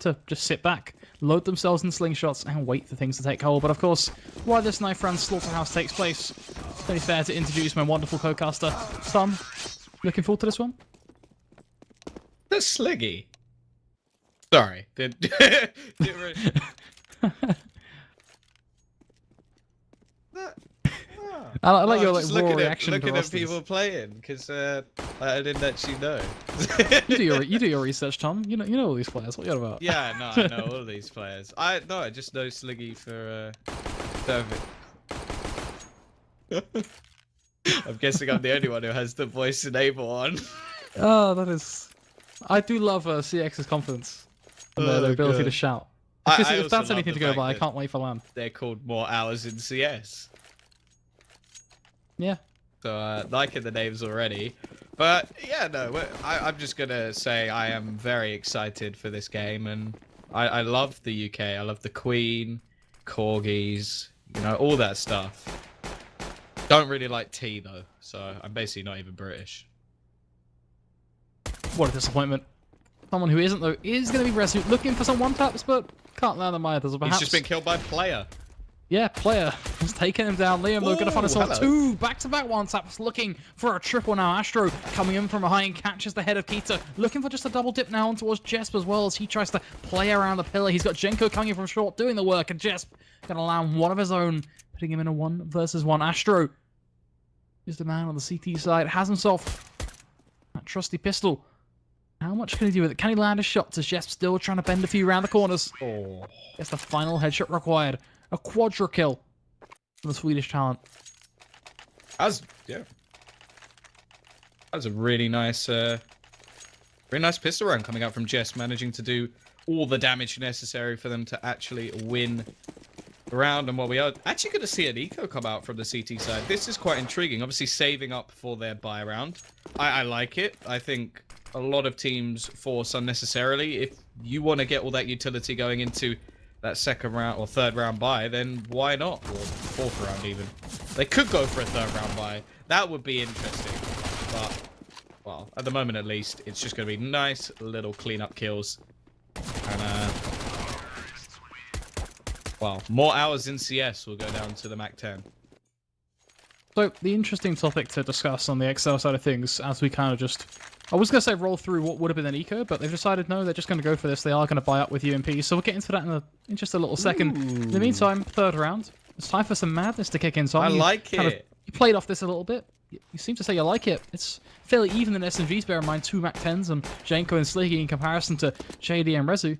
to just sit back, load themselves in slingshots, and wait for things to take hold. But of course, while this knife round slaughterhouse takes place, it's very fair to introduce my wonderful co-caster, Tom. Looking forward to this one? The Sliggy. Sorry. I like your just raw reaction to looking at rosters. people playing because I didn't actually know. You do your research, Tom. You know all these players. What are you on about? Yeah, no, I know all these players. I just know Sliggy for I'm guessing I'm the only one who has the voice enable on. Oh, that is. I do love CX's confidence and their ability to shout. If that's anything to go by, I can't wait for LAN. They're called more hours in CS. Yeah. So liking the names already. But yeah, no, I'm just gonna say I am very excited for this game, and I love the UK. I love the Queen, corgis, you know, all that stuff. Don't really like tea though, so I'm basically not even British. What a disappointment. Someone who isn't though is going to be Resolute, looking for some one taps, but can't land them either. So perhaps... He's just been killed by Player. Yeah, Player has taken him down. Liam, they're going to find himself hello. 2 back-to-back one-taps, looking for a triple now. Astro coming in from behind, catches the head of Kita, looking for just a double dip now on towards Jesp as well as he tries to play around the pillar. He's got Jenko coming in from short, doing the work, and Jesp going to land one of his own, putting him in a 1 versus 1. Astro is the man on the CT side, has himself that trusty pistol. How much can he do with it? Can he land a shot? Does Jesp still trying to bend a few around the corners? Oh. It's the final headshot required. A quadra kill from the Swedish talent. That was a really nice pistol round coming out from Jess, managing to do all the damage necessary for them to actually win the round. And what we are actually going to see an eco come out from the CT side. This is quite intriguing. Obviously saving up for their buy round. I like it. I think a lot of teams force unnecessarily. If you want to get all that utility going into that second round or third round buy, then why not? Or fourth round even. They could go for a third round buy. That would be interesting. But, well, at the moment at least, it's just going to be nice little cleanup kills. And, well, more hours in CS will go down to the MAC 10. So, the interesting topic to discuss on the exceL side of things, as we kind of just... I was going to say roll through what would have been an eco, but they've decided no, they're just going to go for this. They are going to buy up with UMP, so we'll get into that in just a little second. Ooh. In the meantime, third round. It's time for some madness to kick in. So I like it. You played off this a little bit. You seem to say you like it. It's fairly even in SMGs, bear in mind 2 MAC 10s and Janko and Sliggy in comparison to JD and Rezu.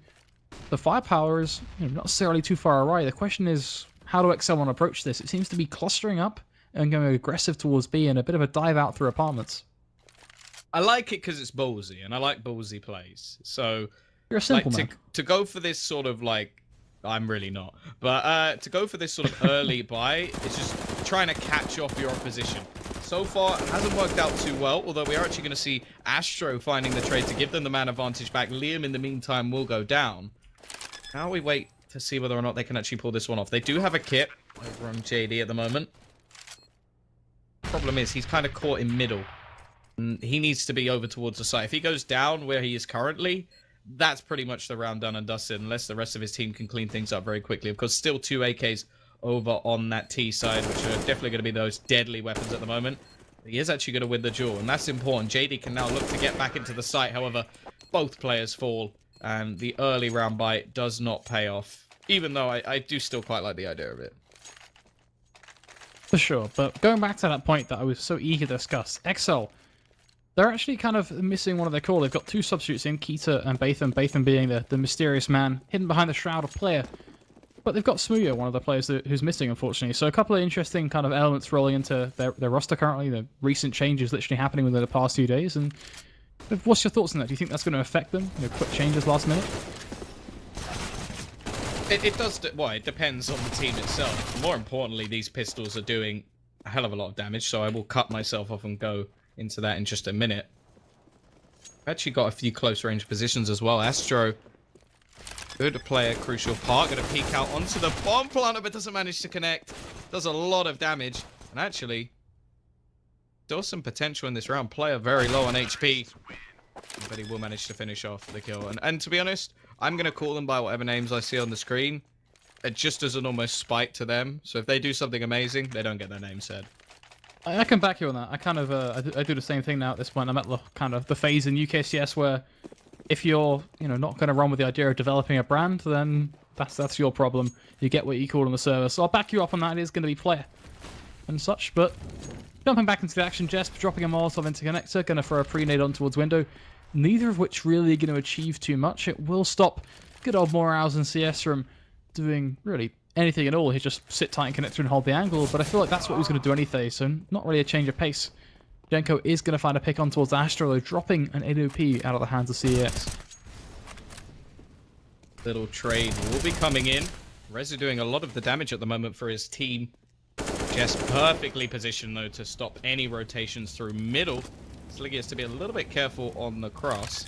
The firepower is not necessarily too far away. The question is, how do exceL want to approach this? It seems to be clustering up and going aggressive towards B and a bit of a dive out through apartments. I like it because it's ballsy, and I like ballsy plays. So, you're a simple man. To go for this sort of like, I'm really not, but to go for this sort of early buy, it's just trying to catch off your opposition. So far, it hasn't worked out too well, although we are actually going to see Astro finding the trade to give them the man advantage back. Liam, in the meantime, will go down. Now we wait to see whether or not they can actually pull this one off. They do have a kit over on JD at the moment. Problem is, he's kind of caught in middle. He needs to be over towards the site. If he goes down where he is currently, that's pretty much the round done and dusted, unless the rest of his team can clean things up very quickly. Of course, still 2 AKs over on that T side, which are definitely going to be those deadly weapons at the moment. He is actually going to win the duel, and that's important. JD can now look to get back into the site. However, both players fall, and the early round bite does not pay off, even though I do still quite like the idea of it. For sure, but going back to that point that I was so eager to discuss, exceL, they're actually kind of missing one of their core. They've got 2 substitutes in, Kita and Batham. Batham being the mysterious man hidden behind the shroud of Player. But they've got Smuyo, one of the players who's missing, unfortunately. So a couple of interesting kind of elements rolling into their roster currently. The recent changes literally happening within the past few days. And what's your thoughts on that? Do you think that's going to affect them? Quick changes last minute? It does. Well, it depends on the team itself. More importantly, these pistols are doing a hell of a lot of damage. So I will cut myself off and go into that in just a minute. I've actually got a few close range positions as well. Astro, good to play a crucial part. Going to peek out onto the bomb planter, but doesn't manage to connect. Does a lot of damage. And actually, still some potential in this round. Player very low on HP. But he will manage to finish off the kill. And to be honest, I'm going to call them by whatever names I see on the screen, just as an almost spite to them. So if they do something amazing, they don't get their name said. I can back you on that. I kind of I do the same thing now at this point. I'm at the kind of the phase in UKCS where if you're not going to run with the idea of developing a brand, then that's your problem. You get what you call on the server. So I'll back you up on that. It is going to be player and such. But jumping back into the action, Jesp dropping a Molotov into connector, going to throw a pre-nade on towards window. Neither of which really going to achieve too much. It will stop good old Morales and CS from doing really anything at all. He just sit tight and connector and hold the angle, but I feel like that's what he was going to do anyway, so not really a change of pace. Jenko is going to find a pick on towards Astro, though, dropping an AWP out of the hands of CEX. Little trade will be coming in. Rezu doing a lot of the damage at the moment for his team. Just perfectly positioned, though, to stop any rotations through middle. Sliggy has to be a little bit careful on the cross.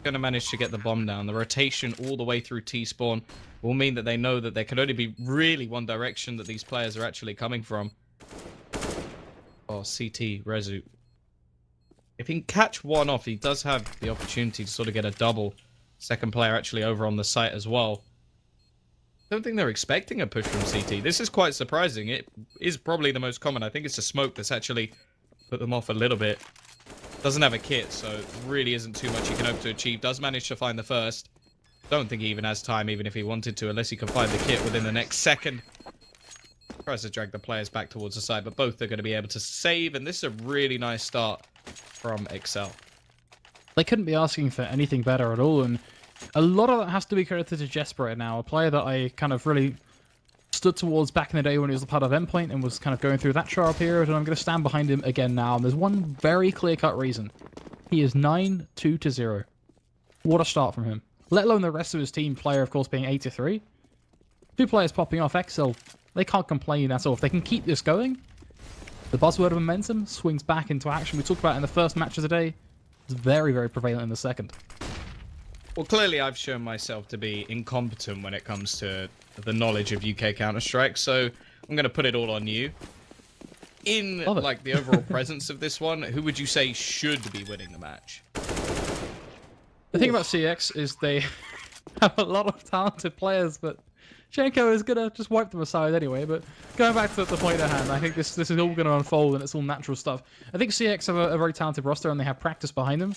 Going to manage to get the bomb down. The rotation all the way through T-spawn will mean that they know that there can only be really one direction that these players are actually coming from. Oh, CT, Rezu. If he can catch one off, he does have the opportunity to sort of get a double. Second player actually over on the site as well. I don't think they're expecting a push from CT. This is quite surprising. It is probably the most common. I think it's a smoke that's actually put them off a little bit. Doesn't have a kit, so really isn't too much he can hope to achieve. Does manage to find the first. Don't think he even has time, even if he wanted to, unless he can find the kit within the next second. Tries to drag the players back towards the side, but both are going to be able to save, and this is a really nice start from exceL. They couldn't be asking for anything better at all, and a lot of that has to be credited to Jesper right now, a player that I kind of really stood towards back in the day when he was a part of Endpoint and was kind of going through that trial period, and I'm going to stand behind him again now. And there's one very clear-cut reason. He is 9-2-0. What a start from him. Let alone the rest of his team, player, of course, being 8-3. Two players popping off. exceL, they can't complain at all. If they can keep this going, the buzzword of momentum swings back into action. We talked about it in the first match of the day. It's very, very prevalent in the second. Well, clearly I've shown myself to be incompetent when it comes to the knowledge of UK Counter-Strike, so I'm going to put it all on you. In, like, the overall presence of this one, who would you say should be winning the match? The thing about CX is they have a lot of talented players, but Jenko is going to just wipe them aside anyway. But going back to the point at hand, I think this is all going to unfold and it's all natural stuff. I think CX have a very talented roster and they have practice behind them.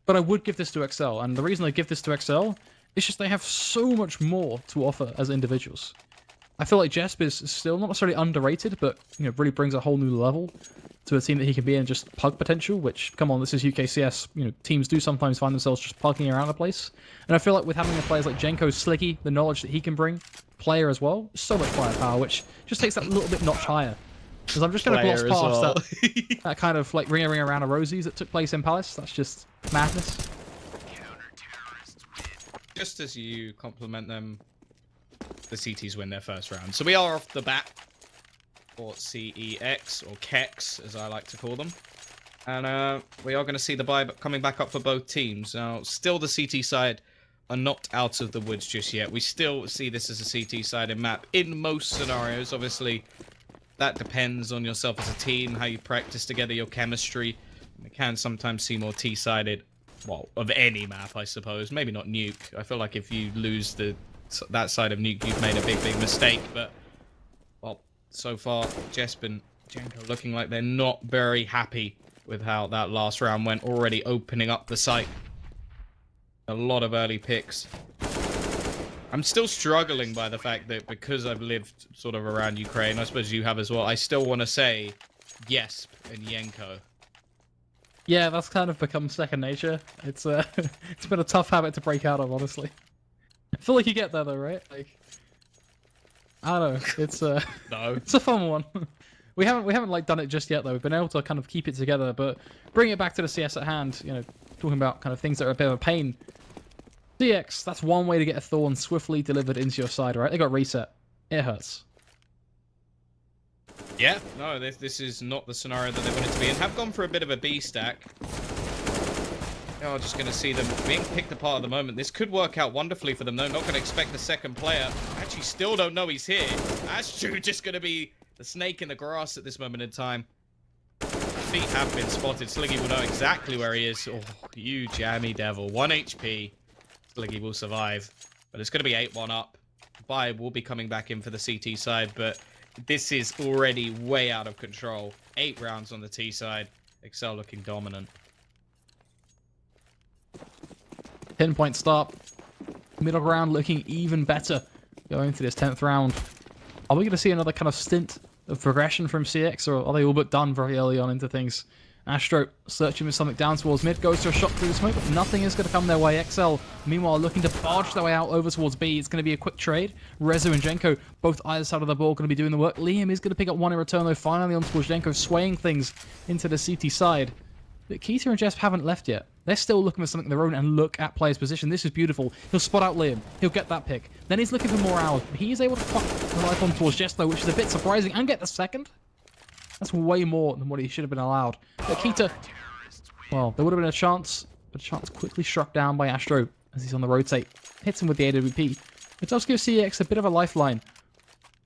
But I would give this to exceL, and the reason I give this to exceL is just they have so much more to offer as individuals. I feel like Jesp is still not necessarily underrated, but really brings a whole new level to a team that he can be in, just pug potential, which, come on, this is UKCS. Teams do sometimes find themselves just pugging around the place. And I feel like with having the players like Jenko, Sliggy, the knowledge that he can bring, player as well, so much firepower, which just takes that little bit notch higher. Because I'm just going to gloss past that kind of like ring around of rosies that took place in Palace. That's just madness. Just as you compliment them, the CTs win their first round. So we are off the bat for CEX, or CeX, as I like to call them. And we are going to see the buy coming back up for both teams. Now, still the CT side are not out of the woods just yet. We still see this as a CT-sided map in most scenarios. Obviously, that depends on yourself as a team, how you practice together, your chemistry. It can sometimes seem more T-sided, well, of any map, I suppose. Maybe not Nuke. I feel like if you lose that side of Nuke, you've made a big mistake. But, well, so far, Jesp and Jenko looking like they're not very happy with how that last round went, already opening up the site. A lot of early picks. I'm still struggling by the fact that because I've lived sort of around Ukraine, I suppose you have as well, I still want to say Jesp and Jenko. Yeah, that's kind of become second nature. It's it's been a tough habit to break out of, honestly. I feel like you get there though, right? Like, I don't know. It's no. It's a fun one. We haven't like done it just yet though. We've been able to kind of keep it together, but bring it back to the CS at hand. Talking about kind of things that are a bit of a pain. CX, that's one way to get a Thorn swiftly delivered into your side, right? They got reset. It hurts. Yeah, no, this is not the scenario that they wanted to be in. Have gone for a bit of a B stack. Oh, just going to see them being picked apart at the moment. This could work out wonderfully for them, though. Not going to expect the second player. Actually, still don't know he's here. Astro just going to be the snake in the grass at this moment in time. feet have been spotted. Sliggy will know exactly where he is. Oh, you jammy devil. 1 HP. Sliggy will survive. But it's going to be 8-1 up. Buy will be coming back in for the CT side, but this is already way out of control. 8 rounds on the T side. exceL looking dominant. 10-point start. Middle ground looking even better going to this 10th round. Are we going to see another kind of stint of progression from CeX, or are they all but done very early on into things? Astro searching for something down towards mid, goes to a shot through the smoke, but nothing is going to come their way. exceL, meanwhile, looking to barge their way out over towards B. It's going to be a quick trade. Rezo and Jenko, both either side of the ball, going to be doing the work. Liam is going to pick up one in return, though, finally on towards Jenko, swaying things into the CT side. But Keita and Jesp haven't left yet. They're still looking for something of their own and look at player's position. This is beautiful. He'll spot out Liam. He'll get that pick. Then he's looking for more hours. He is able to fuck the life on towards Jesp, though, which is a bit surprising, and get the second. That's way more than what he should have been allowed. But Keita, well, there would have been a chance, but a chance quickly struck down by Astro as he's on the rotate. Hits him with the AWP. It does give CeX a bit of a lifeline.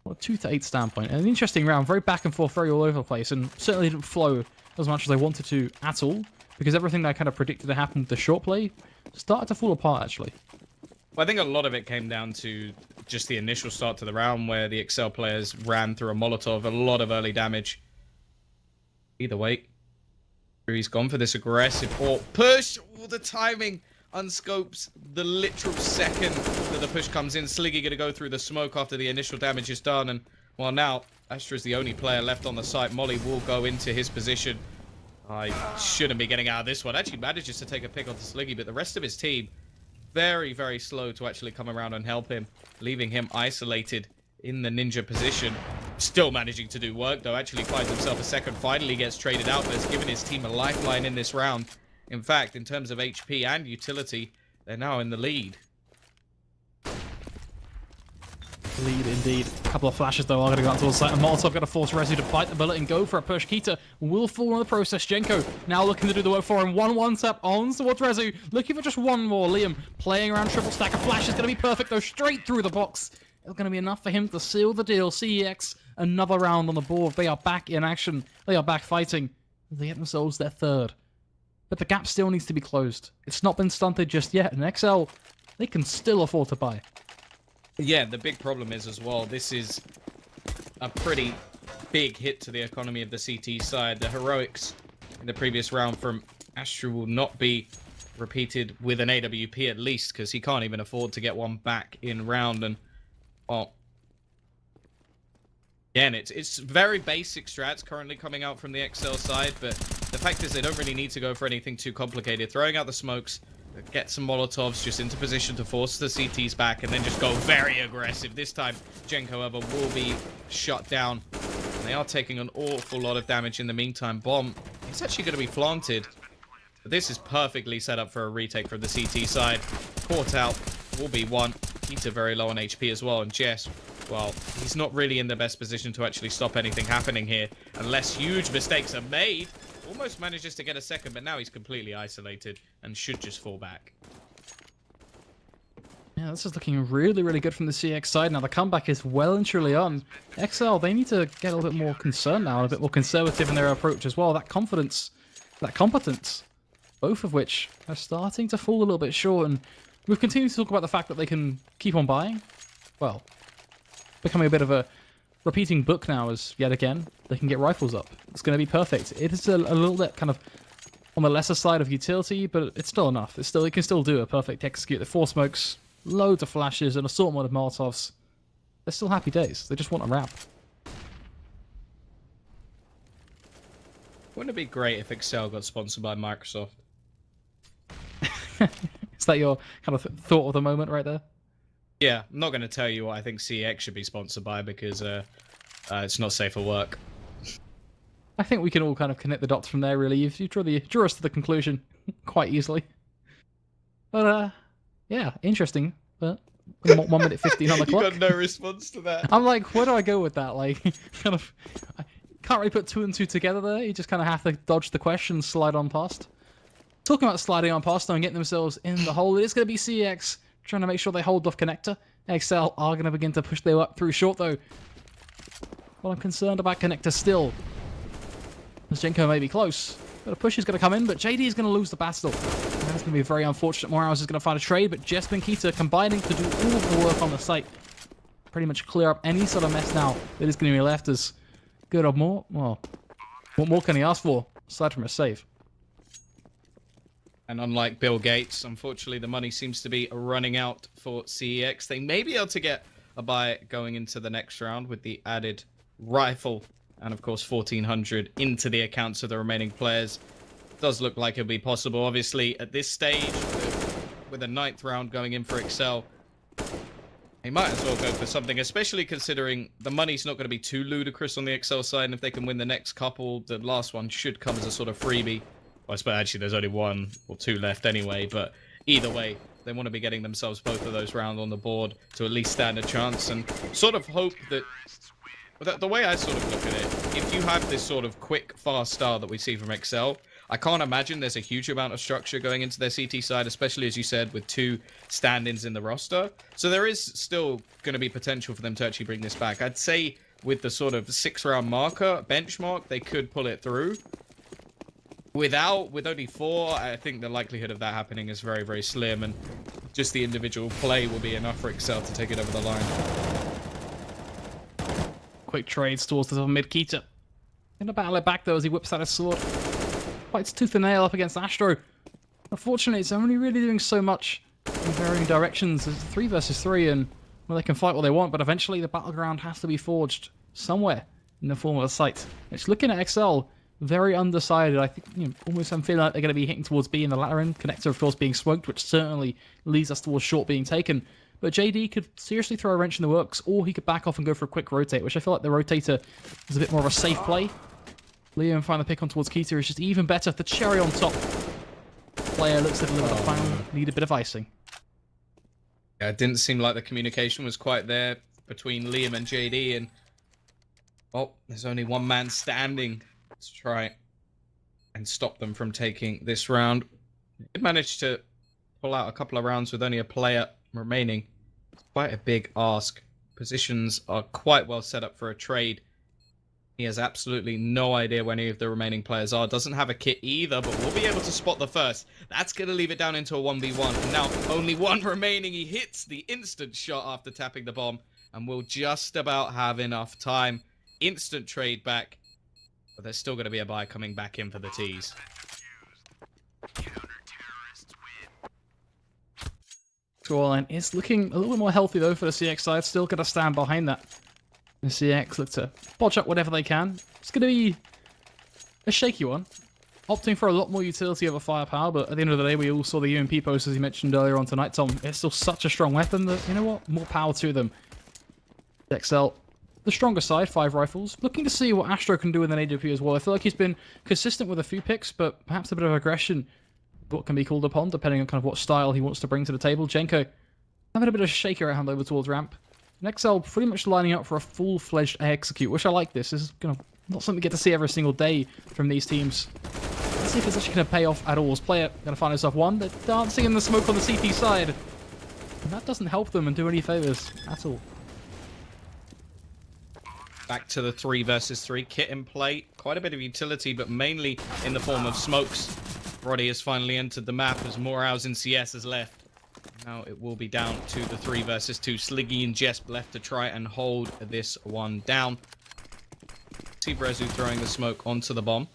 Well, a 2-8 standpoint. And an interesting round, very back and forth, very all over the place, and certainly didn't flow as much as I wanted to at all, because everything that I kind of predicted to happen with the short play started to fall apart, actually. Well, I think a lot of it came down to just the initial start to the round where the exceL players ran through a Molotov, a lot of early damage. Either way, he's gone for this aggressive push. All the timing unscopes the literal second that the push comes in. Sliggy gonna go through the smoke after the initial damage is done, and well, now Astra's the only player left on the site. Molly will go into his position. I shouldn't be getting out of this one. Actually manages to take a pick onto Sliggy, but the rest of his team very, very slow to actually come around and help him, leaving him isolated in the ninja position. Still managing to do work, though. Actually finds himself a second, finally gets traded out, but has given his team a lifeline in this round. In fact, in terms of HP and utility, they're now in the lead. Lead indeed. A couple of flashes though are going to go out towards the site, and Molotov going to force Rezu to bite the bullet and go for a push. Keita will fall in the process. Jenko now looking to do the work for him. 1-1 tap on towards Rezu, looking for just one more. Liam playing around triple stack. A flash is going to be perfect though, straight through the box. It's going to be enough for him to seal the deal. CeX, another round on the board. They are back in action. They are back fighting. They get themselves their third. But the gap still needs to be closed. It's not been stunted just yet, and exceL, they can still afford to buy. Yeah, the big problem is as well, this is a pretty big hit to the economy of the CT side. The heroics in the previous round from Astro will not be repeated with an AWP at least, because he can't even afford to get one back in round. And well, again, it's very basic strats currently coming out from the exceL side, but the fact is they don't really need to go for anything too complicated. Throwing out the smokes, get some Molotovs just into position to force the CTs back, and then just go very aggressive. This time, Jenko, however, will be shut down. And they are taking an awful lot of damage in the meantime. Bomb is actually going to be planted. But this is perfectly set up for a retake from the CT side. Caught out will be one. Keita very low on HP as well, and Jess, well, he's not really in the best position to actually stop anything happening here, unless huge mistakes are made. Almost manages to get a second, but now he's completely isolated and should just fall back. Yeah, this is looking really, really good from the CeX side. Now the comeback is well and truly on. exceL, they need to get a little bit more concerned now, a bit more conservative in their approach as well. That confidence, that competence, both of which are starting to fall a little bit short. And we've continued to talk about the fact that they can keep on buying. Well, becoming a bit of a repeating book now, as yet again they can get rifles up. It's going to be perfect. It is a little bit kind of on the lesser side of utility, but it's still enough. It can still do a perfect execute. The 4 smokes, loads of flashes, and assortment of Molotovs. They're still happy days. They just want a wrap. Wouldn't it be great if exceL got sponsored by Microsoft? Is that your kind of thought of the moment right there? Yeah, I'm not going to tell you what I think CeX should be sponsored by, because it's not safe for work. I think we can all kind of connect the dots from there, really. You draw us to the conclusion quite easily. But, yeah, interesting. But 1 minute 15 on the clock. You got no response to that. I'm like, where do I go with that? Like, kind of, I can't really put 2 and 2 together there. You just kind of have to dodge the question, slide on past. Talking about sliding on past and getting themselves in the hole, it is going to be CeX trying to make sure they hold off connector. exceL are going to begin to push their way up through short, though. Well, I'm concerned about connector still. Zinko may be close. But a push is going to come in, but JD is going to lose the battle. And that's going to be very unfortunate. Morales is going to find a trade, but Jesp and Kita combining to do all of the work on the site. Pretty much clear up any sort of mess now that is going to be left as good or more. Well, what more can he ask for, aside from a save? And unlike Bill Gates, unfortunately, the money seems to be running out for CEX. They may be able to get a buy going into the next round with the added rifle and, of course, 1,400 into the accounts of the remaining players. Does look like it'll be possible. Obviously, at this stage, with a 9th round going in for exceL, he might as well go for something, especially considering the money's not going to be too ludicrous on the exceL side. And if they can win the next couple, the last one should come as a sort of freebie. Well, I suppose actually there's only 1 or 2 left anyway, but either way, they want to be getting themselves both of those rounds on the board to at least stand a chance and sort of hope that the way I sort of look at it, if you have this sort of quick, fast style that we see from exceL, I can't imagine there's a huge amount of structure going into their CT side, especially, as you said, with 2 stand-ins in the roster. So there is still going to be potential for them to actually bring this back. I'd say with the sort of 6-round marker, benchmark, they could pull it through. With only 4, I think the likelihood of that happening is very, very slim, and just the individual play will be enough for exceL to take it over the line. Quick trades towards the mid. Kita gonna battle it back though as he whips out his sword. Fights tooth and nail up against Astro. Unfortunately, it's only really doing so much in varying directions. There's 3 versus 3, and well, they can fight what they want, but eventually the battleground has to be forged somewhere in the form of a site. It's looking at exceL very undecided. I think, almost I'm feeling like they're going to be hitting towards B in the latter end. Connector, of course, being smoked, which certainly leads us towards short being taken. But JD could seriously throw a wrench in the works, or he could back off and go for a quick rotate, which I feel like the rotator is a bit more of a safe play. Liam find the pick on towards Kita is just even better. The cherry on top. Player looks a little bit final, need a bit of icing. Yeah, it didn't seem like the communication was quite there between Liam and JD, and well, there's only one man standing to try and stop them from taking this round. They managed to pull out a couple of rounds with only a player remaining. It's quite a big ask. Positions are quite well set up for a trade. He has absolutely no idea where any of the remaining players are. Doesn't have a kit either, but we'll be able to spot the first. That's going to leave it down into a 1v1. And now only 1 remaining. He hits the instant shot after tapping the bomb, and will just about have enough time. Instant trade back. But there's still going to be a buy coming back in for the T's. Scoreline is looking a little bit more healthy though for the CX side. Still going to stand behind that. The CX look to bodge up whatever they can. It's going to be a shaky one. Opting for a lot more utility over firepower, but at the end of the day, we all saw the UMP post as you mentioned earlier on tonight, Tom. It's still such a strong weapon that, you know what? More power to them. exceL, the stronger side, 5 rifles. Looking to see what Astro can do with an AWP as well. I feel like he's been consistent with a few picks, but perhaps a bit of aggression, what can be called upon, depending on kind of what style he wants to bring to the table. Jenko having a bit of a shaker around over towards ramp. And exceL pretty much lining up for a full-fledged execute, which I like this. This is not something we get to see every single day from these teams. Let's see if it's actually going to pay off at all. As player going to find himself one. They're dancing in the smoke on the CT side. And that doesn't help them and do any favors at all. Back to the 3 versus 3. Kit in play. Quite a bit of utility, but mainly in the form of smokes. Roddy has finally entered the map as Morales and CS has left. Now it will be down to the 3 versus 2. Sliggy and Jesp left to try and hold this one down. See Brezu throwing the smoke onto the bomb.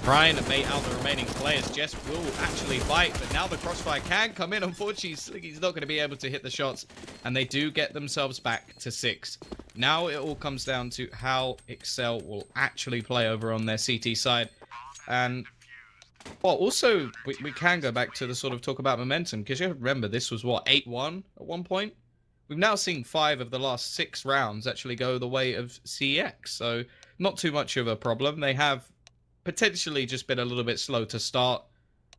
Trying to bait out the remaining players. Jesp will actually fight, but now the crossfire can come in. Unfortunately, Sliggy's not going to be able to hit the shots, and they do get themselves back to 6. Now it all comes down to how exceL will actually play over on their CT side. And well, also, we can go back to the sort of talk about momentum, because you remember this was, what, 8-1 at one point? We've now seen 5 of the last 6 rounds actually go the way of CEX, so not too much of a problem. They have potentially just been a little bit slow to start,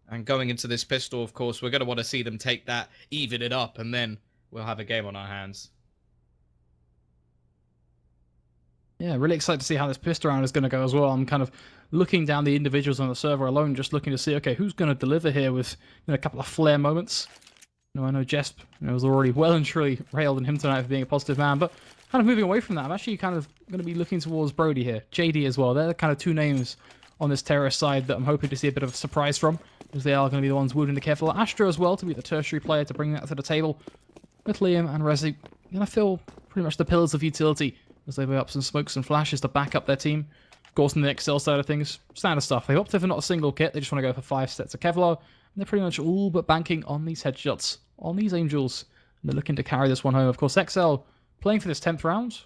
and going into this pistol, of course, we're going to want to see them take that, even it up, and then we'll have a game on our hands. Yeah, really excited to see how this pistol round is going to go as well. I'm kind of looking down the individuals on the server alone, just looking to see, okay, who's going to deliver here with a couple of flare moments. I know Jesp was already well and truly railed on him tonight for being a positive man, but kind of moving away from that, I'm actually kind of going to be looking towards Brody here. JD as well. They're the kind of 2 names on this terrorist side that I'm hoping to see a bit of a surprise from, as they are going to be the ones wielding the careful. Astra as well to be the tertiary player to bring that to the table. With Liam and Rezi going to fill pretty much the pillars of utility as they lay up some smokes and flashes to back up their team. Of course, on the exceL side of things, standard stuff. They've opted for not a single kit. They just want to go for 5 sets of Kevlar. And they're pretty much all but banking on these headshots, on these Angels. And they're looking to carry this one home. Of course, exceL playing for this 10th round.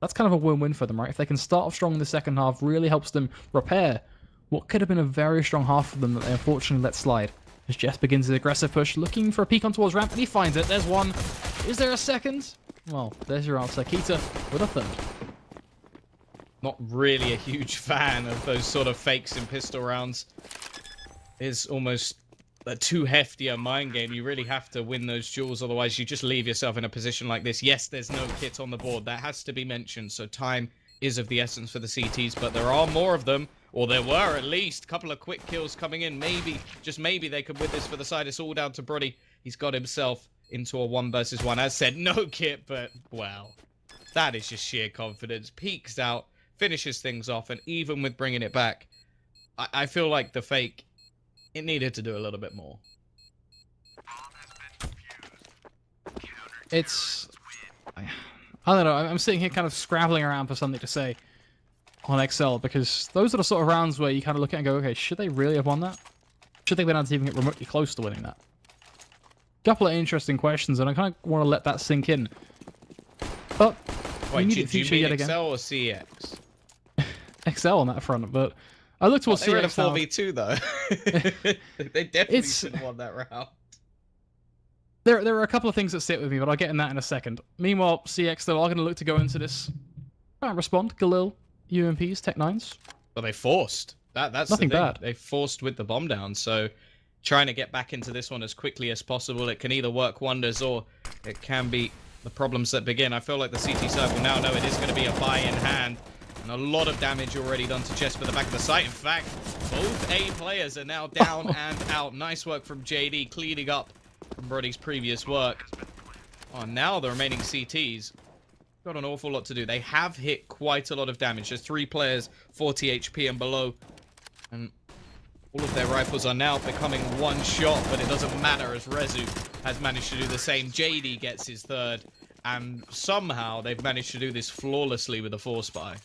That's kind of a win-win for them, right? If they can start off strong in the second half, really helps them repair what could have been a very strong half for them that they unfortunately let slide. As Jess begins his aggressive push, looking for a peek on towards ramp, and he finds it. There's one. Is there a second? Well, there's your answer. Kita with a third. Not really a huge fan of those sort of fakes in pistol rounds. It's almost a too hefty a mind game. You really have to win those duels, otherwise you just leave yourself in a position like this. Yes, there's no kit on the board. That has to be mentioned, so time is of the essence for the CTs, but there are more of them, or there were at least a couple of quick kills coming in. Maybe, just maybe, they could win this for the side. It's all down to Brody. He's got himself into a 1 versus 1. As said, no kit, but, well, that is just sheer confidence. Peeks out, finishes things off, and even with bringing it back, I feel like the fake, it needed to do a little bit more. It's... I don't know, I'm sitting here kind of scrabbling around for something to say on exceL, because those are the sort of rounds where you kind of look at it and go, okay, should they really have won that? Should they have been able to even get remotely close to winning that? Couple of interesting questions, and I kind of want to let that sink in. But wait, do you mean exceL or CeX? exceL on that front, but I look towards CeX. They were in a 4v2 though. They definitely should have won that round. There are a couple of things that sit with me, but I'll get in that in a second. Meanwhile, CeX, they are going to look to go into this. Try and respond. Galil, UMPs, Tech 9s. Well, they forced. That's nothing the thing. bad. They forced with the bomb down, so trying to get back into this one as quickly as possible. It can either work wonders or it can be the problems that begin. I feel like the CT side will now know it is going to be a buy-in hand. And a lot of damage already done to Jess for the back of the site. In fact, both A players are now down and out. Nice work from JD, cleaning up from Brody's previous work. Oh, now the remaining CTs got an awful lot to do. They have hit quite a lot of damage. There's 3 players, 40 HP and below. And all of their rifles are now becoming one shot, but it doesn't matter as Rezu has managed to do the same. JD gets his 3rd, and somehow they've managed to do this flawlessly with a 4-spy.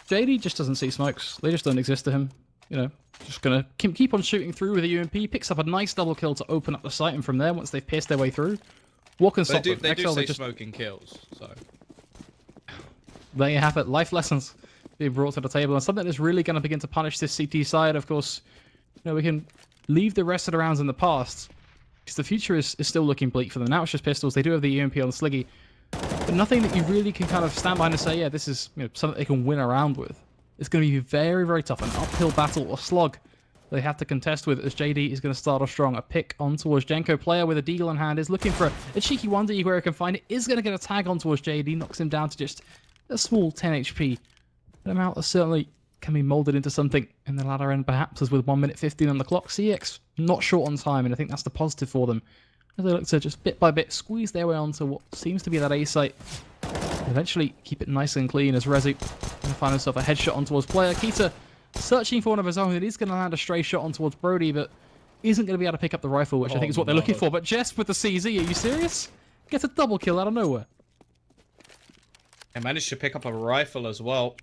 JD just doesn't see smokes. They just don't exist to him. You know, just gonna keep on shooting through with a UMP. Picks up a nice double kill to open up the site, and from there, once they've pierced their way through, what can stop them? They do say smoking kills, so there you have it. Life lessons being brought to the table, and something that's really going to begin to punish this CT side. Of course, you know, we can leave the rest of the rounds in the past, because the future is still looking bleak for them. Now it's just pistols. They do have the UMP on Sliggy, but nothing that you really can kind of stand behind and say, yeah, this is, you know, something they can win around with. It's going to be very, very tough. An uphill battle or slog they have to contest with, as JD is going to start off strong. A pick on towards Jenko. Player with a deagle in hand is looking for a cheeky wonder where he can find it. Is going to get a tag on towards JD. Knocks him down to just a small 10 HP. An amount that certainly can be molded into something in the latter end, perhaps, as with 1 minute 15 on the clock. CeX not short on time, and I think that's the positive for them, as they look to just bit by bit squeeze their way onto what seems to be that A site. Eventually keep it nice and clean as Rezi can find himself a headshot on towards player. Kita searching for one of his own. It is going to land a stray shot on towards Brody, but isn't going to be able to pick up the rifle, which I think is what they're looking for. But Jess with the CZ, are you serious? Gets a double kill out of nowhere. I managed to pick up a rifle as well.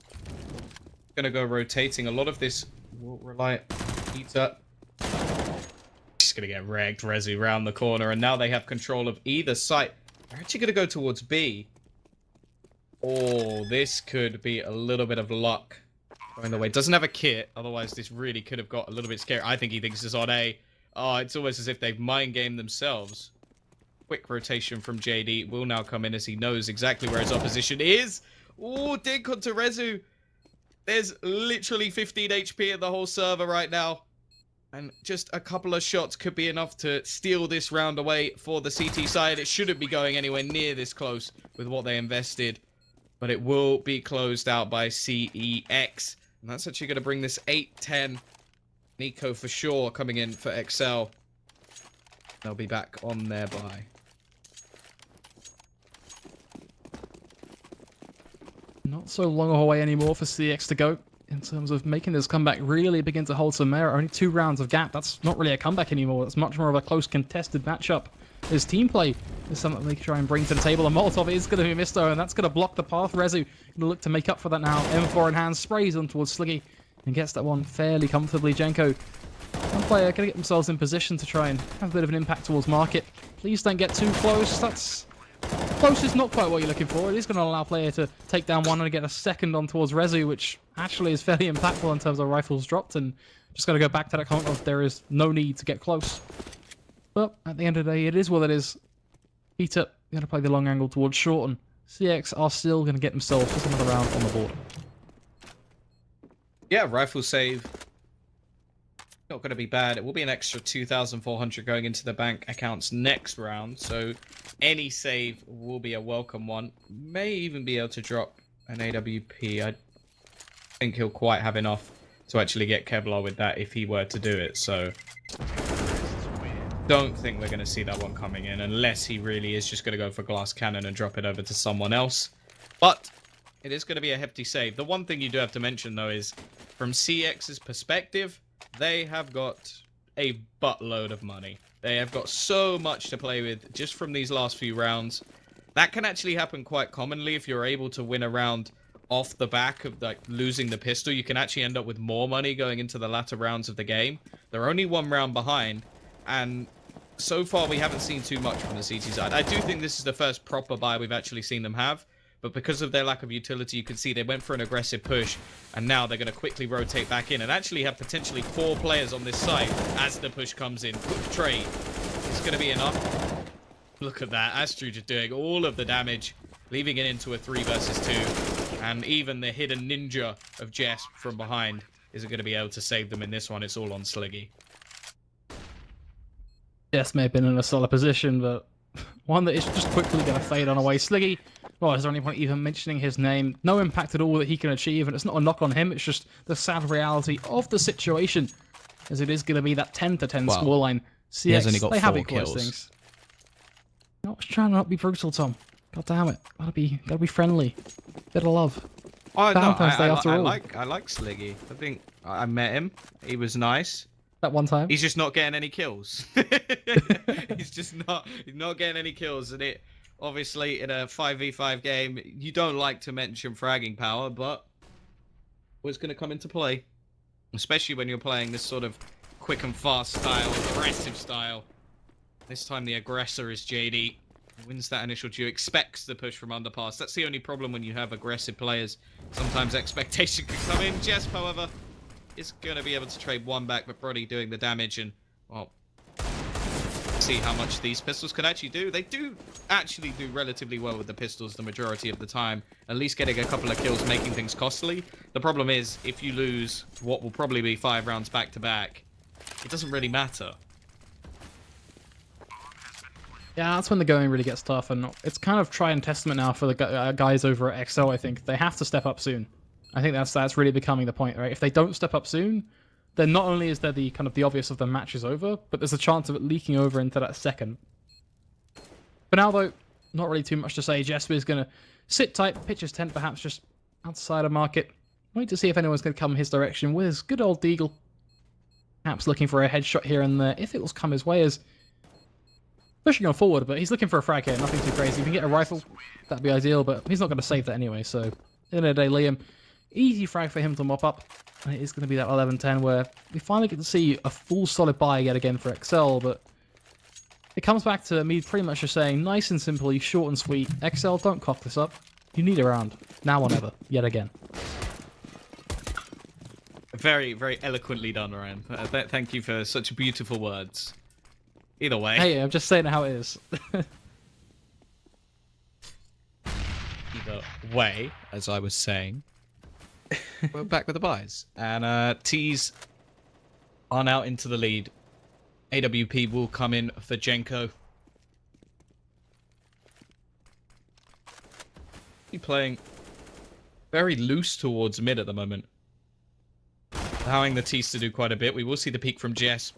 Gonna go rotating. A lot of this will rely on Kita. Just gonna get wrecked. Rezi round the corner, and now they have control of either site. They're actually gonna go towards B. Oh, this could be a little bit of luck going the way. Doesn't have a kit, otherwise this really could have got a little bit scary. I think he thinks it's on A. Oh, it's almost as if they've mind gamed themselves. Quick rotation from JD will now come in as he knows exactly where his opposition is. Oh, dink onto Rezu. There's literally 15 HP in the whole server right now. And just a couple of shots could be enough to steal this round away for the CT side. It shouldn't be going anywhere near this close with what they invested. But it will be closed out by CEX. And that's actually going to bring this 8-10. Nico for sure coming in for exceL. They'll be back on their bye. Not so long away anymore for CeX to go. in terms of making this comeback really begin to hold some merit. Only 2 rounds of gap. That's not really a comeback anymore. That's much more of a close contested matchup. His team play is something they try and bring to the table. A Molotov is going to be missed though, and that's going to block the path. Rezu going to look to make up for that now. M4 in hand, sprays on towards Sliggy and gets that one fairly comfortably. Jenko, one player going to get themselves in position to try and have a bit of an impact towards market. Please don't get too close. That's close is not quite what you're looking for. It is going to allow player to take down one and get a second on towards Rezu, which actually is fairly impactful in terms of rifles dropped. And just got to go back to that comment of there is no need to get close. But at the end of the day, it is what it is. Peter going to play the long angle towards Shorten. CeX are still going to get themselves just another round on the board. Yeah, rifle save. Not going to be bad. It will be an extra 2,400 going into the bank accounts next round. So any save will be a welcome one. May even be able to drop an AWP. I think he'll quite have enough to actually get Kevlar with that if he were to do it. So don't think we're going to see that one coming in unless he really is just going to go for glass cannon and drop it over to someone else. But it is going to be a hefty save. The one thing you do have to mention though is from CX's perspective, they have got a buttload of money. They have got so much to play with just from these last few rounds. That can actually happen quite commonly if you're able to win a round off the back of like losing the pistol. You can actually end up with more money going into the latter rounds of the game. They're only 1 round behind, and so far we haven't seen too much from the CT side. I do think this is the first proper buy we've actually seen them have. But because of their lack of utility, you can see they went for an aggressive push, and now they're going to quickly rotate back in and actually have potentially 4 players on this side as the push comes in. Quick trade. It's going to be enough. Look at that. Astruja doing all of the damage, leaving it into a 3 versus 2. And even the hidden ninja of Jess from behind isn't going to be able to save them in this one. It's all on Sliggy. Jess may have been in a solid position, but one that is just quickly going to fade on away. Sliggy, well, is there any point even mentioning his name? No impact at all that he can achieve, and it's not a knock on him, it's just the sad reality of the situation, as it is going to be that 10-10 scoreline. CX, has only got they have 4 equalized kills. things. I was trying to not be brutal, Tom. God damn it. Gotta be friendly. Bit of love. Oh, no, Valentine's Day after all. I like Sliggy. I think I met him. He was nice. That one time. He's just not getting any kills. He's not getting any kills, and it obviously in a 5v5 game you don't like to mention fragging power, but it's going to come into play, especially when you're playing this sort of quick and fast style, aggressive style. This time the aggressor is JD. Wins that initial duel, expects the push from underpass. That's the only problem when you have aggressive players. Sometimes expectation can come in. Jesp, however, is going to be able to trade 1 back, but Brody doing the damage, and, well, see how much these pistols can actually do. They do actually do relatively well with the pistols the majority of the time, at least getting a couple of kills, making things costly. The problem is, if you lose what will probably be 5 rounds back-to-back, it doesn't really matter. Yeah, that's when the going really gets tough, and it's kind of try and testament now for the guys over at exceL. I think they have to step up soon. I think that's really becoming the point, right? If they don't step up soon, then not only is there the kind of the obvious of the match is over, but there's a chance of it leaking over into that second. For now, though, not really too much to say. Jesper is going to sit tight, pitch his tent perhaps just outside of market. Wait to see if anyone's going to come his direction with his good old Deagle. Perhaps looking for a headshot here and there, if it will come his way, as pushing on forward, but he's looking for a frag here, nothing too crazy. If he can get a rifle, that'd be ideal, but he's not going to save that anyway, so at the end of the day, Liam, easy frag for him to mop up, and it is going to be that 11-10 where we finally get to see a full solid buy yet again for exceL, but it comes back to me pretty much just saying, nice and simply, short and sweet, exceL, don't cock this up. You need a round, now or never, yet again. Very, very eloquently done, Ryan. Thank you for such beautiful words. Either way. Hey, I'm just saying how it is. Either way, as I was saying, we're back with the buys. And T's are now into the lead. AWP will come in for Jenko. He's playing very loose towards mid at the moment, allowing the T's to do quite a bit. We will see the peek from Jess.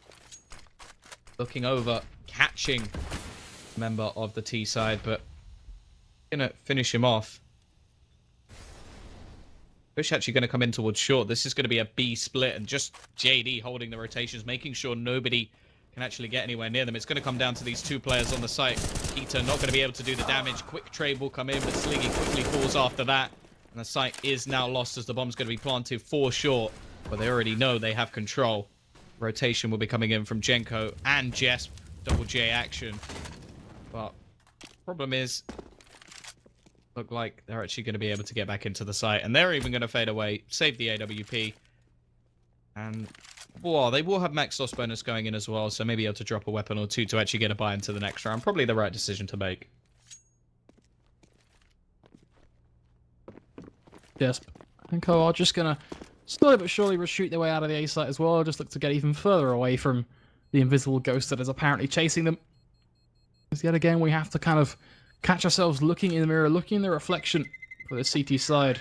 Looking over, catching a member of the T side, but gonna finish him off. Push actually going to come in towards short. This is going to be a B split, and just JD holding the rotations, making sure nobody can actually get anywhere near them. It's going to come down to these 2 players on the site. Keita not going to be able to do the damage. Quick trade will come in, but Sliggy quickly falls after that. And the site is now lost as the bomb's going to be planted for short. But they already know they have control. Rotation will be coming in from Jenko and Jess. Double J action. But problem is, look like they're actually going to be able to get back into the site. And they're even going to fade away, save the AWP. And, well, they will have max loss bonus going in as well. So maybe able to drop a weapon or 2 to actually get a buy into the next round. Probably the right decision to make. Yes, and Co are just going to slowly but surely retreat their way out of the A site as well. Just look to get even further away from the invisible ghost that is apparently chasing them. Because yet again, we have to kind of catch ourselves looking in the mirror, looking in the reflection for the CT side.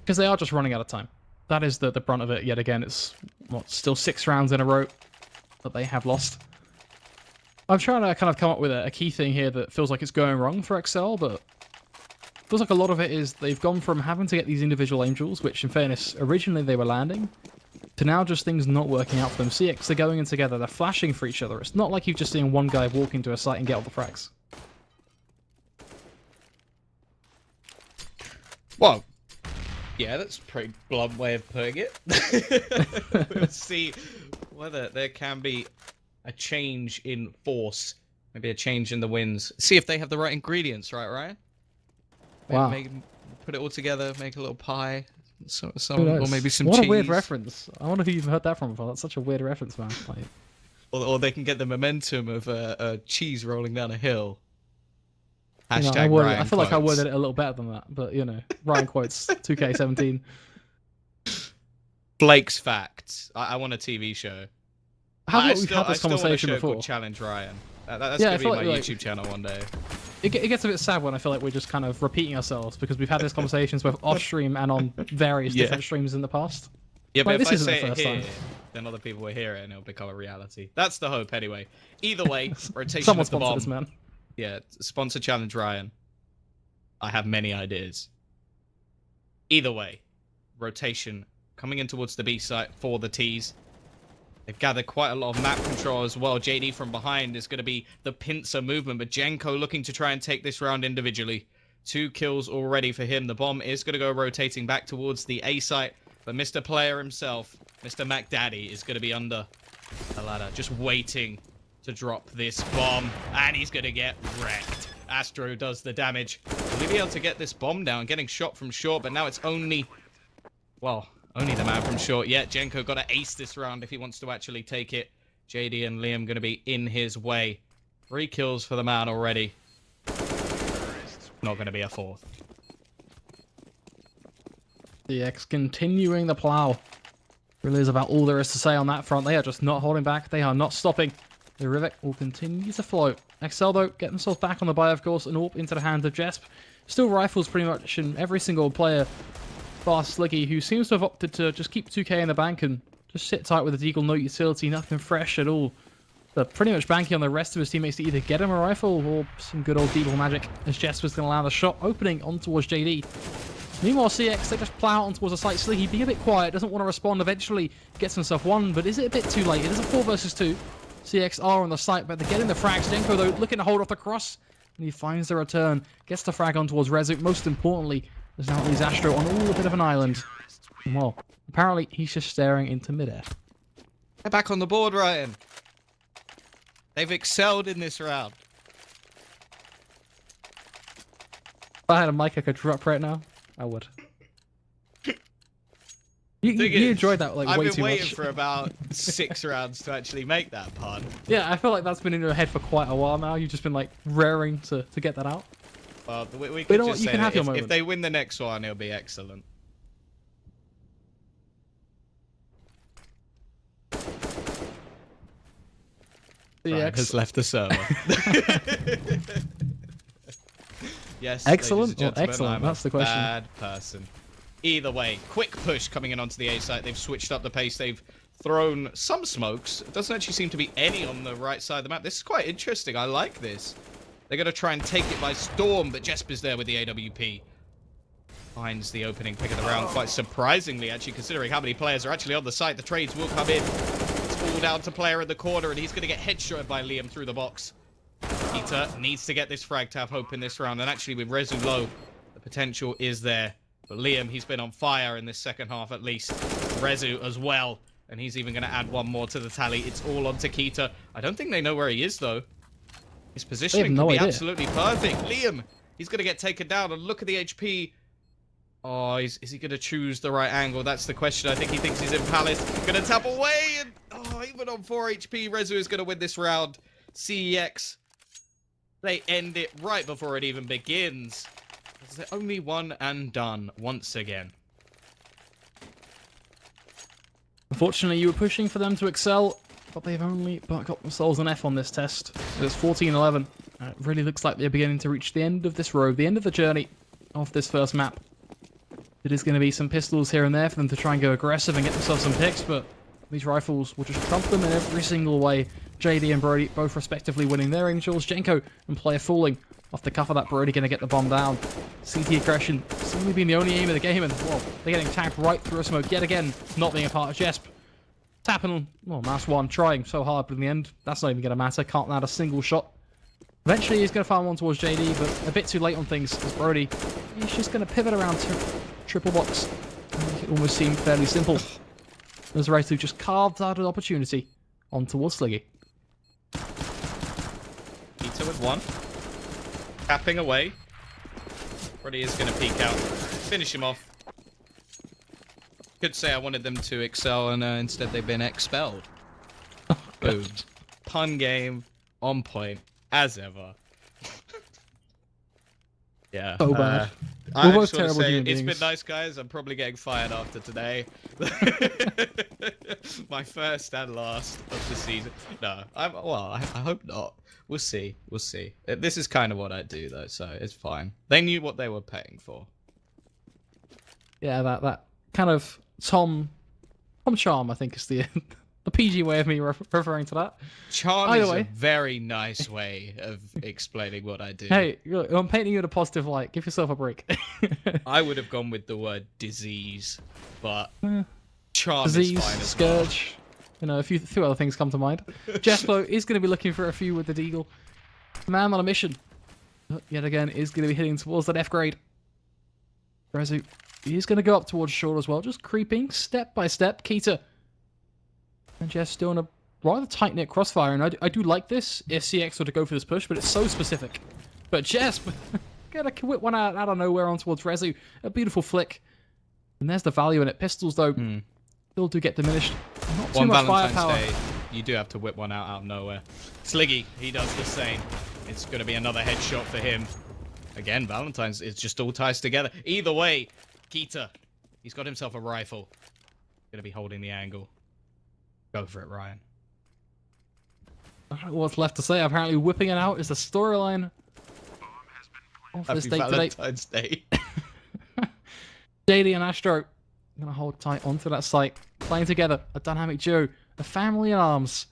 Because they are just running out of time. That is the brunt of it yet again. It's, what, still 6 rounds in a row that they have lost. I'm trying to kind of come up with a key thing here that feels like it's going wrong for exceL, but feels like a lot of it is they've gone from having to get these individual angels, which in fairness, originally they were landing, to now just things not working out for them. CeX, they're going in together, they're flashing for each other. It's not like you've just seen one guy walk into a site and get all the frags. Well, yeah, that's a pretty blunt way of putting it. We'll see whether there can be a change in force, maybe a change in the winds. See if they have the right ingredients, right, Ryan? Wow. Put it all together, make a little pie, some or maybe some what cheese. A weird reference. I wonder who you've heard that from before. That's such a weird reference, man. Like... Or they can get the momentum of a cheese rolling down a hill. You know, Hashtag Ryan I feel like I quotes. worded it a little better than that, but you know, Ryan quotes 2K17. Blake's Facts. I want a TV show. How I about we've had this conversation want a show before? called Challenge Ryan. That's Yeah, gonna I be feel my like- YouTube channel one day. It gets a bit sad when I feel like we're just kind of repeating ourselves because we've had these conversations both off stream and on various Yeah. different streams in the past. Yeah, Like, but if this I isn't say the it first here, time. then other people will hear it and it'll become a reality. That's the hope anyway. Either way, rotation Someone of the sponsor bomb. this, man. Yeah, sponsor Challenge Ryan. I have many ideas. Either way, rotation coming in towards the B site for the T's. They've gathered quite a lot of map control as well. JD from behind is going to be the pincer movement, but Jenko looking to try and take this round individually. 2 kills already for him. The bomb is going to go rotating back towards the A site, but Mr. Player himself, Mr. MacDaddy, is going to be under the ladder, just waiting to drop this bomb, and he's going to get wrecked. Astro does the damage. Will he be able to get this bomb down? Getting shot from short, but now it's only, well, only the man from short. Yeah, Jenko got to ace this round if he wants to actually take it. JD and Liam going to be in his way. 3 kills for the man already. Not going to be a 4th. CeX continuing the plow. Really is about all there is to say on that front. They are just not holding back. They are not stopping. The Rivik will continue to float. exceL, though, get themselves back on the buy, of course, and AWP into the hands of Jesp. Still rifles pretty much in every single player. Fast Sliggy, who seems to have opted to just keep 2k in the bank and just sit tight with a Deagle, no utility, nothing fresh at all. But pretty much banking on the rest of his teammates to either get him a rifle or some good old Deagle magic, as Jess was going to allow the shot opening on towards JD. Meanwhile, CeX, they just plow on towards the site. Sliggy being a bit quiet, doesn't want to respond, eventually gets himself one, but is it a bit too late? It is a 4 versus 2. CeX are on the site, but they're getting the frags. Jenko, though, looking to hold off the cross, and he finds the return, gets the frag on towards Rezu. Most importantly, there's now at least Astro on a bit of an island. And well, apparently he's just staring into midair. They're back on the board, Ryan. They've excelled in this round. If I had a mic I could drop right now, I would. You enjoyed that like way too much. I've been waiting for about 6 rounds to actually make that pun. Yeah, I feel like that's been in your head for quite a while now. You've just been like raring to get that out. Well, we you could know what? just You say can have that your if moment. they win the next one, it'll be excellent. Ryan has left the server. Yes. Excellent ladies and or gentlemen, excellent? I'm That's the question. A bad person. Either way, quick push coming in onto the A site. They've switched up the pace. They've thrown some smokes. It doesn't actually seem to be any on the right side of the map. This is quite interesting. I like this. They're going to try and take it by storm, but Jesper's there with the AWP. finds the opening pick of the round, quite surprisingly, actually, considering how many players are actually on the site. The trades will come in. It's all down to player in the corner, and he's going to get headshotted by Liam through the box. keeTa needs to get this frag to have hope in this round, and actually with rezu low, the potential is there. But Liam, he's been on fire in this second half at least. rezu as well, and he's even going to add one more to the tally. It's all on to keeTa. I don't think they know where he is, though. His positioning could be absolutely perfect. Liam, he's going to get taken down, and look at the HP. Oh, is he going to choose the right angle? That's the question. I think he thinks he's in Palace. Going to tap away, and oh, even on 4 HP, rezu is going to win this round. CeX, they end it right before it even begins. They're only one and done once again. Unfortunately, you were pushing for them to exceL, but they've only got themselves an F on this test. It's 14-11. It really looks like they're beginning to reach the end of this road, the end of the journey of this first map. It is going to be some pistols here and there for them to try and go aggressive and get themselves some picks, but these rifles will just trump them in every single way. JD and Brody both respectively winning their angels. Jenko and Player falling off the cuff of that. Brody going to get the bomb down. CT aggression seemingly being the only aim of the game, and well, they're getting tagged right through a smoke yet again, not being a part of Jesp. Tapping, well, Mass 1 trying so hard, but in the end, that's not even going to matter. Can't land a single shot. Eventually, he's going to find one towards JD, but a bit too late on things, as Brody, he's just going to pivot around to triple box. It almost seemed fairly simple. As rezu just carved out an opportunity on towards Sliggy. keeTa with one. Tapping away. Brody is going to peek out. Finish him off. Could say I wanted them to exceL, and instead they've been expelled. Oh, boom. Pun game on point as ever. Yeah. So bad. I We're both just want to terrible say, human it's beings. been nice, guys. I'm probably getting fired after today. My first and last of the season. No, I hope not. We'll see. We'll see. This is kind of what I do, though, so it's fine. They knew what they were paying for. Yeah, that kind of Tom charm, I think, is the the PG way of me referring to that. Charm Either is way. a very nice way of explaining what I do. Hey, look, I'm painting you in a positive light. Give yourself a break. I would have gone with the word disease, but Eh, charm Disease, is fine as well. scourge. You know, a few other things come to mind. Jespo is going to be looking for a few with the deagle. Man on a mission. Yet again, is going to be heading towards that F grade. rezu, he's going to go up towards short as well, just creeping step by step. keeTa. And Jess still in a rather tight-knit crossfire, and I do like this if CeX were to go for this push, but it's so specific. But Jess, gonna whip one out of nowhere on towards rezu. A beautiful flick. And there's the value in it. Pistols, though, still do get diminished. Not too On much Valentine's firepower. Day, you do have to whip one out of nowhere. Sliggy, he does the same. It's going to be another headshot for him. Again, Valentine's, it just all ties together. Either way, keeTa, he's got himself a rifle. Going to be holding the angle. Go for it, Ryan. I don't know what's left to say. Apparently, whipping it out is the storyline of this Happy date today. Valentine's Day. JD and Astro gonna hold tight onto that site, playing together, a dynamic duo, a family in arms.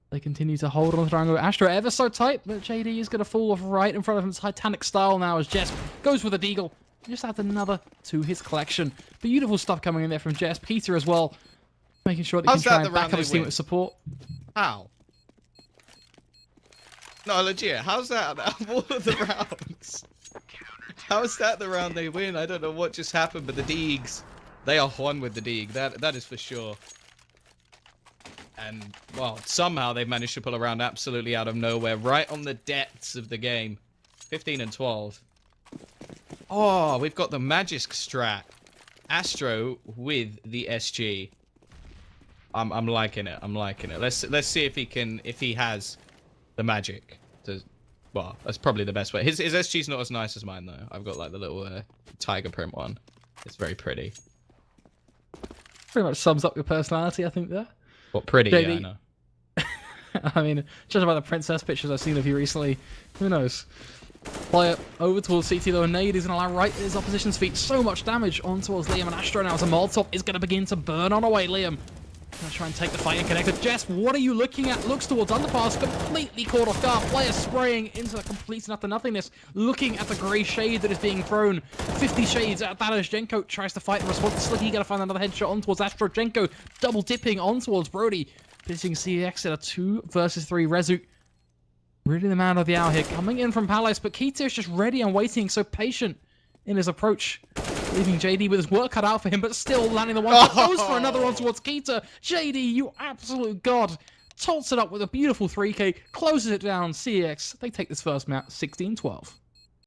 They continue to hold on to the angle. Astro ever so tight, but JD is gonna fall off right in front of him, Titanic style now as Jess goes with a deagle. Just adds another to his collection. Beautiful stuff coming in there from Jess. keeTa as well, making sure that he can try and back up his team with support. How? No, legit. How's that out of all of the rounds? How is that the round they win? I don't know what just happened, but the Deegs, they are one with the Deeg. That is for sure. And, well, somehow they've managed to pull a round absolutely out of nowhere, right on the depths of the game. 15 and 12. Oh, we've got the Magisk strat. Astro with the SG. I'm liking it. I'm liking it. Let's see if he has the magic to. Well, that's probably the best way. His SG's not as nice as mine though. I've got like the little tiger print one. It's very pretty. Pretty much sums up your personality, I think, there. What pretty? JD. Yeah, I know. I mean, judging by the princess pictures I've seen of you recently, who knows? Player over towards CT though, nade is going to land right at his opposition's feet. So much damage on towards Liam, and Astro now as a Molotov is going to begin to burn on away Liam. Gonna try and take the fight and connect with Jess. What are you looking at? Looks towards underpass, completely caught off guard. Player spraying into the complete nothingness, looking at the grey shade that is being thrown. 50 shades at that as Jenko tries to fight in response to Slicky. Gonna find another headshot on towards Astro. Jenko double dipping on towards Brody. Pitching CeX in a 2 versus 3 Rezu. Really the man of the hour here, coming in from Palace, but Keita is just ready and waiting, so patient in his approach. Leaving JD with his work cut out for him, but still landing the one that goes for another one towards Keita. JD, you absolute god. Tots it up with a beautiful 3K, closes it down. CeX, they take this first map 16-12.